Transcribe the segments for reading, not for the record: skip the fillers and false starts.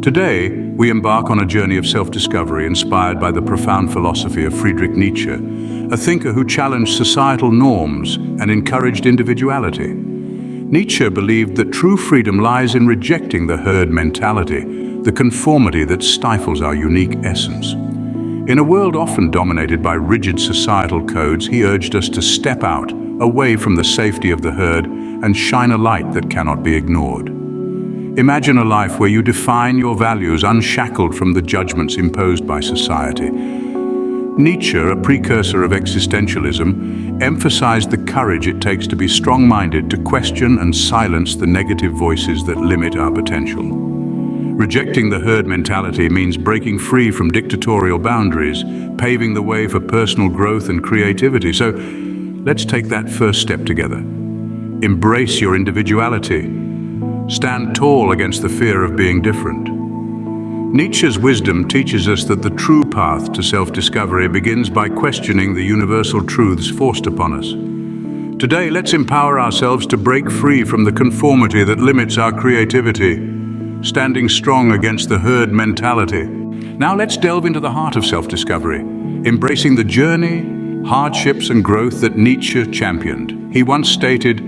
Today, we embark on a journey of self-discovery inspired by the profound philosophy of Friedrich Nietzsche, a thinker who challenged societal norms and encouraged individuality. Nietzsche believed that true freedom lies in rejecting the herd mentality, the conformity that stifles our unique essence. In a world often dominated by rigid societal codes, he urged us to step out, away from the safety of the herd, and shine a light that cannot be ignored. Imagine a life where you define your values unshackled from the judgments imposed by society. Nietzsche, a precursor of existentialism, emphasized the courage it takes to be strong-minded, to question and silence the negative voices that limit our potential. Rejecting the herd mentality means breaking free from dictatorial boundaries, paving the way for personal growth and creativity. So, let's take that first step together. Embrace your individuality. Stand tall against the fear of being different. Nietzsche's wisdom teaches us that the true path to self-discovery begins by questioning the universal truths forced upon us. Today, let's empower ourselves to break free from the conformity that limits our creativity, standing strong against the herd mentality. Now let's delve into the heart of self-discovery, embracing the journey, hardships and growth that Nietzsche championed. He once stated,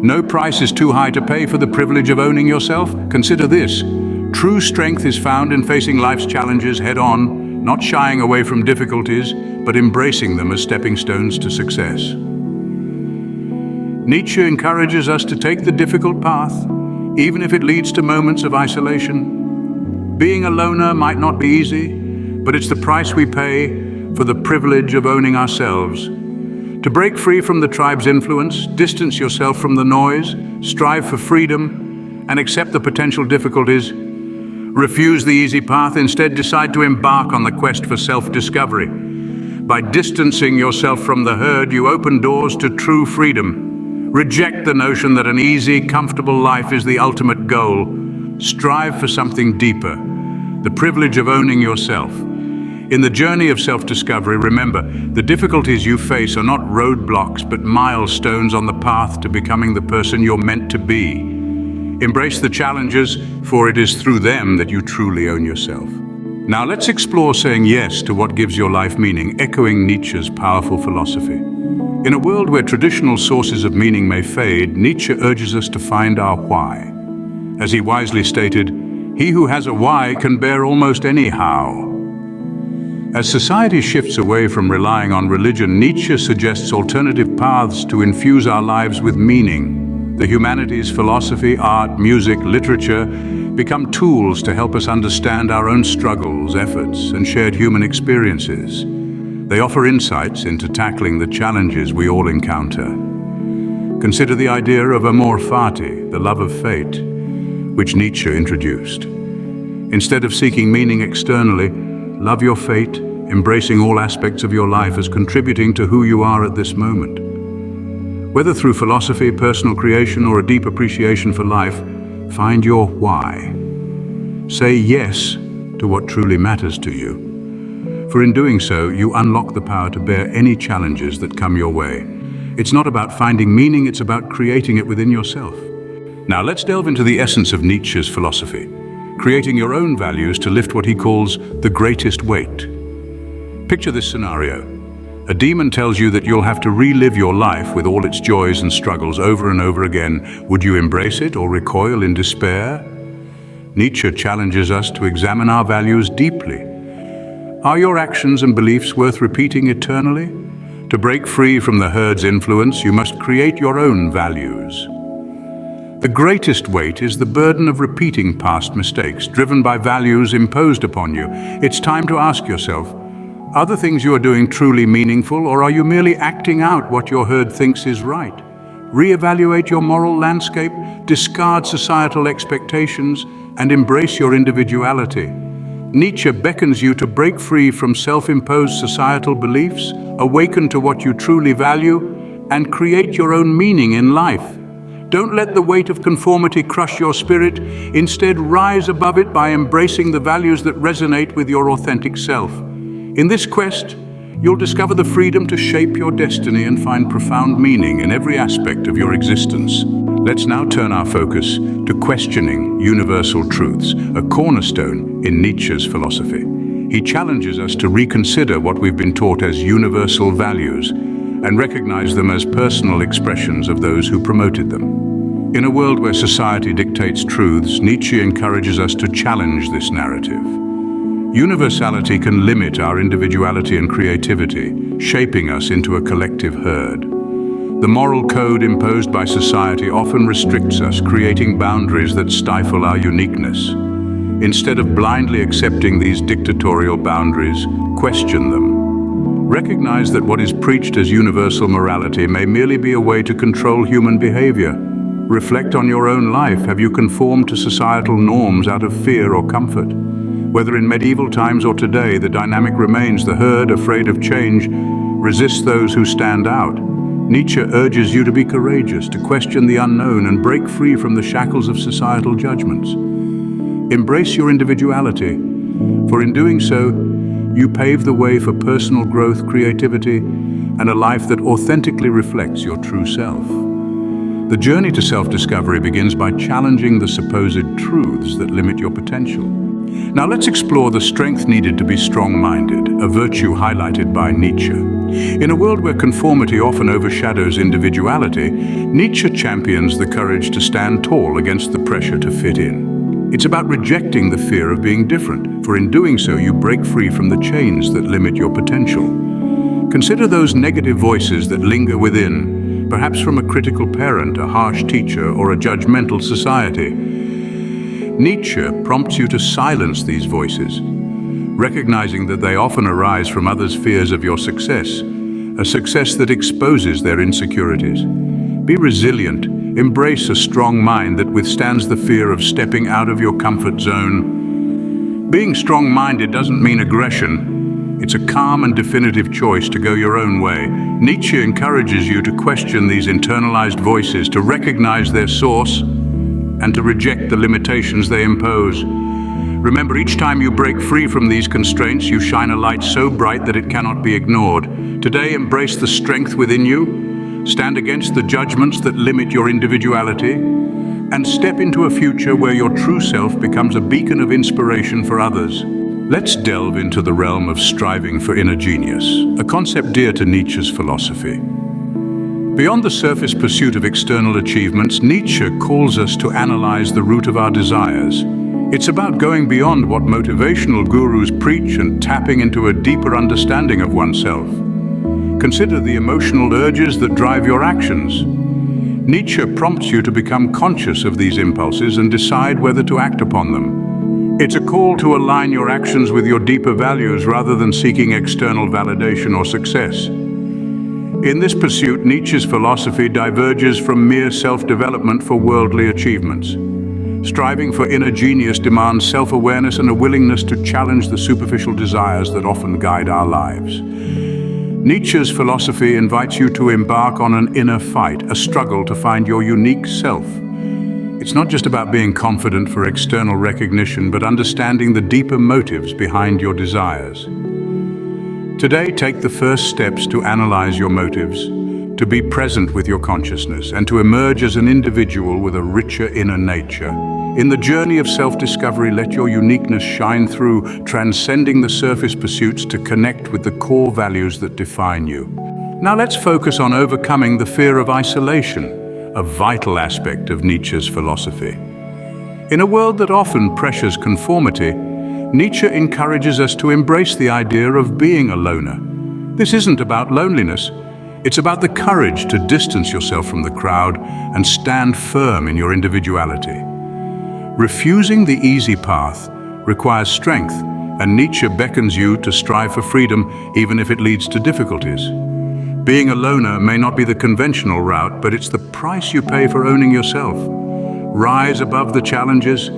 "No price is too high to pay for the privilege of owning yourself." Consider this: true strength is found in facing life's challenges head-on, not shying away from difficulties, but embracing them as stepping stones to success. Nietzsche encourages us to take the difficult path, even if it leads to moments of isolation. Being a loner might not be easy, but it's the price we pay for the privilege of owning ourselves. To break free from the tribe's influence, distance yourself from the noise, strive for freedom, and accept the potential difficulties. Refuse the easy path, instead decide to embark on the quest for self-discovery. By distancing yourself from the herd, you open doors to true freedom. Reject the notion that an easy, comfortable life is the ultimate goal. Strive for something deeper, the privilege of owning yourself. In the journey of self-discovery, remember, the difficulties you face are not roadblocks, but milestones on the path to becoming the person you're meant to be. Embrace the challenges, for it is through them that you truly own yourself. Now let's explore saying yes to what gives your life meaning, echoing Nietzsche's powerful philosophy. In a world where traditional sources of meaning may fade, Nietzsche urges us to find our why. As he wisely stated, "He who has a why can bear almost any how." As society shifts away from relying on religion, Nietzsche suggests alternative paths to infuse our lives with meaning. The humanities, philosophy, art, music, literature become tools to help us understand our own struggles, efforts, and shared human experiences. They offer insights into tackling the challenges we all encounter. Consider the idea of amor fati, the love of fate, which Nietzsche introduced. Instead of seeking meaning externally, love your fate, embracing all aspects of your life as contributing to who you are at this moment. Whether through philosophy, personal creation, or a deep appreciation for life, find your why. Say yes to what truly matters to you. For in doing so, you unlock the power to bear any challenges that come your way. It's not about finding meaning, it's about creating it within yourself. Now let's delve into the essence of Nietzsche's philosophy, creating your own values to lift what he calls the greatest weight. Picture this scenario. A demon tells you that you'll have to relive your life with all its joys and struggles over and over again. Would you embrace it or recoil in despair? Nietzsche challenges us to examine our values deeply. Are your actions and beliefs worth repeating eternally? To break free from the herd's influence, you must create your own values. The greatest weight is the burden of repeating past mistakes, driven by values imposed upon you. It's time to ask yourself, are the things you are doing truly meaningful, or are you merely acting out what your herd thinks is right? Reevaluate your moral landscape, discard societal expectations, and embrace your individuality. Nietzsche beckons you to break free from self-imposed societal beliefs, awaken to what you truly value, and create your own meaning in life. Don't let the weight of conformity crush your spirit. Instead, rise above it by embracing the values that resonate with your authentic self. In this quest, you'll discover the freedom to shape your destiny and find profound meaning in every aspect of your existence. Let's now turn our focus to questioning universal truths, a cornerstone in Nietzsche's philosophy. He challenges us to reconsider what we've been taught as universal values and recognize them as personal expressions of those who promoted them. In a world where society dictates truths, Nietzsche encourages us to challenge this narrative. Universality can limit our individuality and creativity, shaping us into a collective herd. The moral code imposed by society often restricts us, creating boundaries that stifle our uniqueness. Instead of blindly accepting these dictatorial boundaries, question them. Recognize that what is preached as universal morality may merely be a way to control human behavior. Reflect on your own life. Have you conformed to societal norms out of fear or comfort? Whether in medieval times or today, the dynamic remains: the herd, afraid of change, resists those who stand out. Nietzsche urges you to be courageous, to question the unknown and break free from the shackles of societal judgments. Embrace your individuality, for in doing so, you pave the way for personal growth, creativity, and a life that authentically reflects your true self. The journey to self-discovery begins by challenging the supposed truths that limit your potential. Now let's explore the strength needed to be strong-minded, a virtue highlighted by Nietzsche. In a world where conformity often overshadows individuality, Nietzsche champions the courage to stand tall against the pressure to fit in. It's about rejecting the fear of being different, for in doing so you break free from the chains that limit your potential. Consider those negative voices that linger within, perhaps from a critical parent, a harsh teacher, or a judgmental society. Nietzsche prompts you to silence these voices, recognizing that they often arise from others' fears of your success, a success that exposes their insecurities. Be resilient, embrace a strong mind that withstands the fear of stepping out of your comfort zone. Being strong-minded doesn't mean aggression. It's a calm and definitive choice to go your own way. Nietzsche encourages you to question these internalized voices, to recognize their source, and to reject the limitations they impose. Remember, each time you break free from these constraints, you shine a light so bright that it cannot be ignored. Today, embrace the strength within you, stand against the judgments that limit your individuality, and step into a future where your true self becomes a beacon of inspiration for others. Let's delve into the realm of striving for inner genius, a concept dear to Nietzsche's philosophy. Beyond the surface pursuit of external achievements, Nietzsche calls us to analyze the root of our desires. It's about going beyond what motivational gurus preach and tapping into a deeper understanding of oneself. Consider the emotional urges that drive your actions. Nietzsche prompts you to become conscious of these impulses and decide whether to act upon them. It's a call to align your actions with your deeper values rather than seeking external validation or success. In this pursuit, Nietzsche's philosophy diverges from mere self-development for worldly achievements. Striving for inner genius demands self-awareness and a willingness to challenge the superficial desires that often guide our lives. Nietzsche's philosophy invites you to embark on an inner fight, a struggle to find your unique self. It's not just about being confident for external recognition, but understanding the deeper motives behind your desires. Today, take the first steps to analyze your motives, to be present with your consciousness, and to emerge as an individual with a richer inner nature. In the journey of self-discovery, let your uniqueness shine through, transcending the surface pursuits to connect with the core values that define you. Now let's focus on overcoming the fear of isolation, a vital aspect of Nietzsche's philosophy. In a world that often pressures conformity, Nietzsche encourages us to embrace the idea of being a loner. This isn't about loneliness. It's about the courage to distance yourself from the crowd and stand firm in your individuality. Refusing the easy path requires strength, and Nietzsche beckons you to strive for freedom even if it leads to difficulties. Being a loner may not be the conventional route, but it's the price you pay for owning yourself. Rise above the challenges,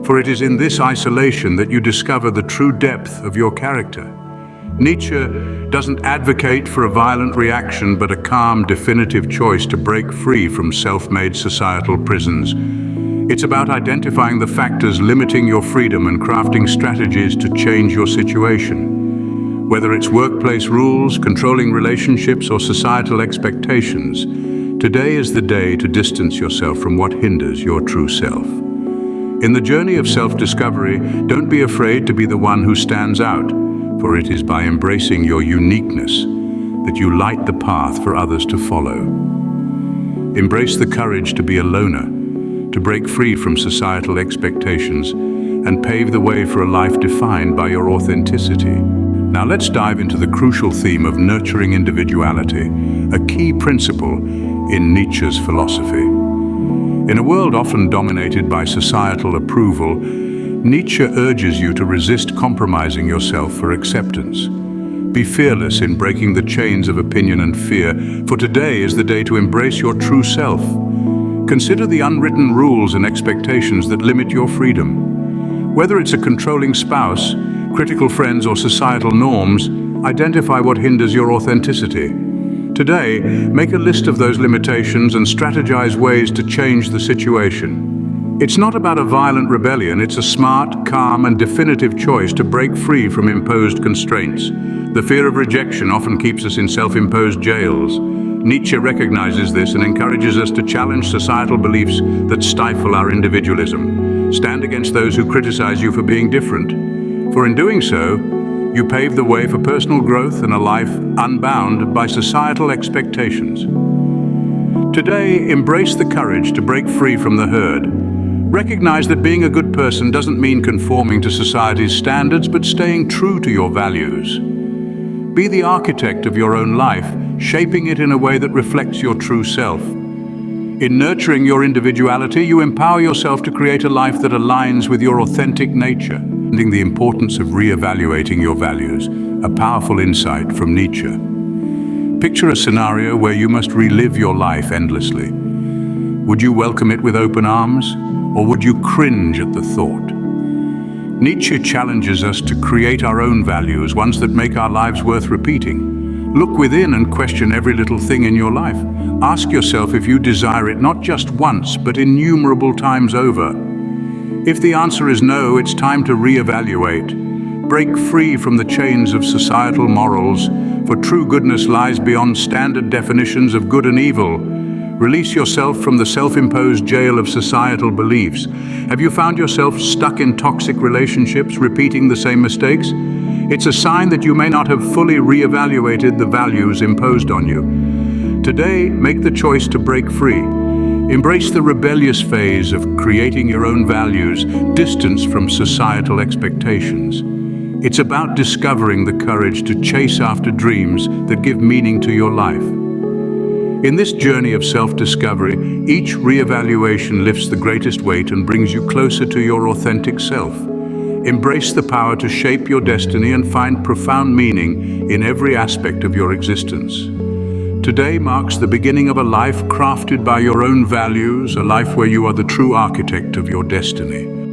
for it is in this isolation that you discover the true depth of your character. Nietzsche doesn't advocate for a violent reaction, but a calm, definitive choice to break free from self-made societal prisons. It's about identifying the factors limiting your freedom and crafting strategies to change your situation. Whether it's workplace rules, controlling relationships, or societal expectations, Today is the day to distance yourself from what hinders your true self. In the journey of self-discovery, don't be afraid to be the one who stands out, for it is by embracing your uniqueness that you light the path for others to follow. Embrace the courage to be a loner, to break free from societal expectations, and pave the way for a life defined by your authenticity. Now let's dive into the crucial theme of nurturing individuality, a key principle in Nietzsche's philosophy. In a world often dominated by societal approval, Nietzsche urges you to resist compromising yourself for acceptance. Be fearless in breaking the chains of opinion and fear, for today is the day to embrace your true self. Consider the unwritten rules and expectations that limit your freedom. Whether it's a controlling spouse, critical friends, or societal norms, identify what hinders your authenticity. Today, make a list of those limitations and strategize ways to change the situation. It's not about a violent rebellion, it's a smart, calm, and definitive choice to break free from imposed constraints. The fear of rejection often keeps us in self-imposed jails. Nietzsche recognizes this and encourages us to challenge societal beliefs that stifle our individualism. Stand against those who criticize you for being different. For in doing so, you pave the way for personal growth and a life unbound by societal expectations. Today, embrace the courage to break free from the herd. Recognize that being a good person doesn't mean conforming to society's standards, but staying true to your values. Be the architect of your own life, shaping it in a way that reflects your true self. In nurturing your individuality, you empower yourself to create a life that aligns with your authentic nature. The importance of re-evaluating your values, a powerful insight from Nietzsche. Picture a scenario where you must relive your life endlessly. Would you welcome it with open arms, or would you cringe at the thought? Nietzsche challenges us to create our own values, ones that make our lives worth repeating. Look within and question every little thing in your life. Ask yourself if you desire it not just once, but innumerable times over. If the answer is no, it's time to re-evaluate. Break free from the chains of societal morals, for true goodness lies beyond standard definitions of good and evil. Release yourself from the self-imposed jail of societal beliefs. Have you found yourself stuck in toxic relationships, repeating the same mistakes? It's a sign that you may not have fully re-evaluated the values imposed on you. Today, make the choice to break free. Embrace the rebellious phase of creating your own values, distanced from societal expectations. It's about discovering the courage to chase after dreams that give meaning to your life. In this journey of self-discovery, each re-evaluation lifts the greatest weight and brings you closer to your authentic self. Embrace the power to shape your destiny and find profound meaning in every aspect of your existence. Today marks the beginning of a life crafted by your own values, a life where you are the true architect of your destiny.